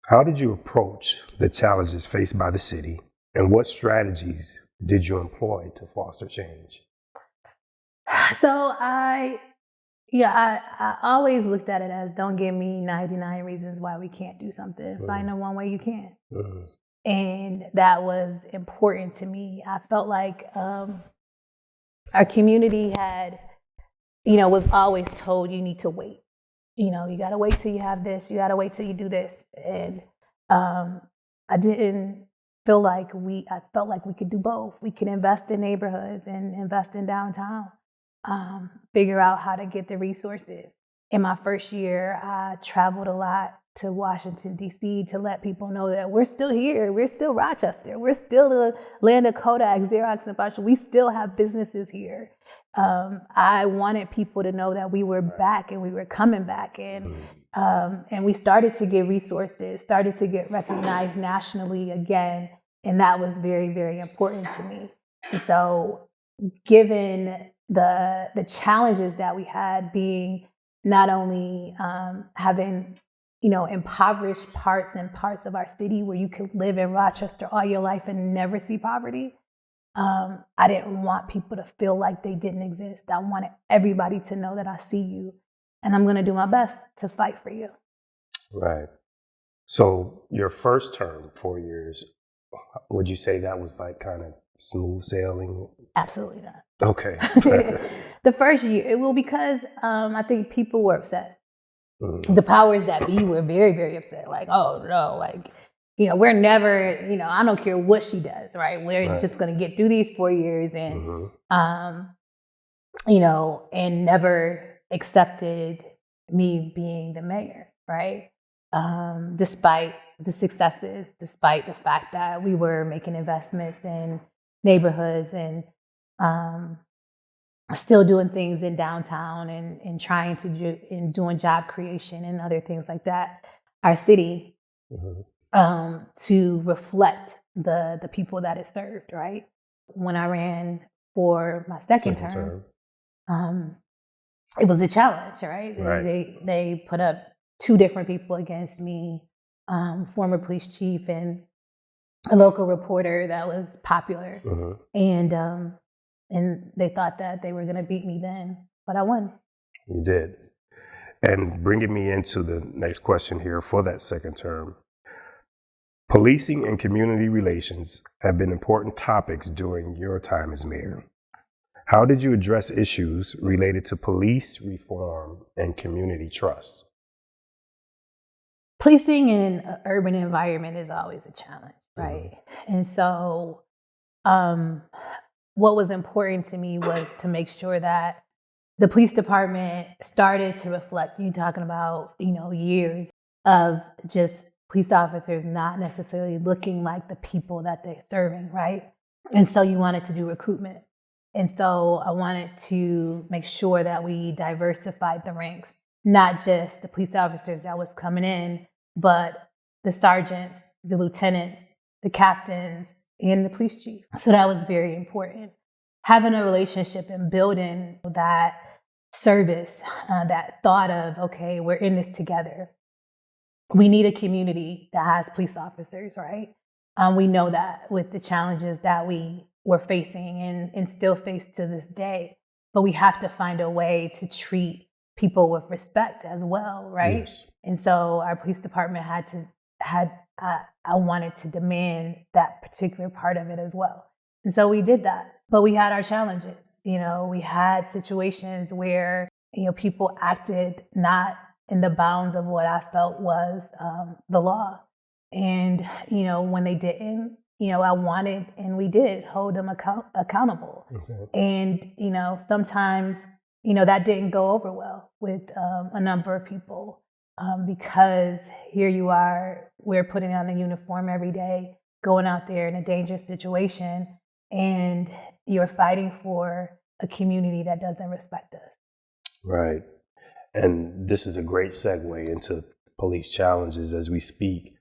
How did you approach the challenges faced by the city, and what strategies did you employ to foster change? So I always looked at it as, don't give me 99 reasons why we can't do something. Find the one way you can. And that was important to me. I felt like our community had, was always told, you need to wait. You got to wait till you have this. You got to wait till you do this. And I didn't feel like I felt like we could do both. We could invest in neighborhoods and invest in downtown, figure out how to get the resources. In my first year, I traveled a lot to Washington, D.C. to let people know that we're still here. We're still Rochester. We're still the land of Kodak, Xerox, and Bosch. We still have businesses here. I wanted people to know that we were back and we were coming back. And we started to get resources, started to get recognized nationally again. And that was very, very important to me. And so given the challenges that we had, being not only having impoverished parts of our city where you could live in Rochester all your life and never see poverty, I didn't want people to feel like they didn't exist. I wanted everybody to know that I see you and I'm going to do my best to fight for you. Right. So your first term, 4 years, would you say that was like kind of smooth sailing? Absolutely not. Okay. The first year, because I think people were upset. The powers that be were very, very upset. Like, oh no, like, we're never, I don't care what she does, right? We're just going to get through these 4 years and, and never accepted me being the mayor, right? Despite the successes, despite the fact that we were making investments in neighborhoods and still doing things in downtown and trying to doing job creation and other things like that, our city, to reflect the people that it served, right? When I ran for my second term, it was a challenge, right? They put up 2 different people against me, former police chief and a local reporter that was popular. And they thought that they were going to beat me then, but I won. You did. And bringing me into the next question here for that second term, policing and community relations have been important topics during your time as mayor. How did you address issues related to police reform and community trust? Policing in an urban environment is always a challenge, right? And so what was important to me was to make sure that the police department started to reflect, you talking about, years of just police officers not necessarily looking like the people that they're serving, right? And so you wanted to do recruitment. And so I wanted to make sure that we diversified the ranks, not just the police officers that was coming in, but the sergeants, the lieutenants, the captains, and the police chief. So that was very important. Having a relationship and building that service, that thought of, okay, we're in this together. We need a community that has police officers, right? We know that with the challenges that we were facing and still face to this day, but we have to find a way to treat people with respect as well, right? Yes. And so our police department I wanted to demand that particular part of it as well. And so we did that, but we had our challenges. We had situations where, people acted not in the bounds of what I felt was the law. And, when they didn't, I wanted, and we did hold them accountable. And, sometimes, that didn't go over well with a number of people because here you are, we're putting on the uniform every day, going out there in a dangerous situation, and you're fighting for a community that doesn't respect us. Right. And this is a great segue into police challenges as we speak.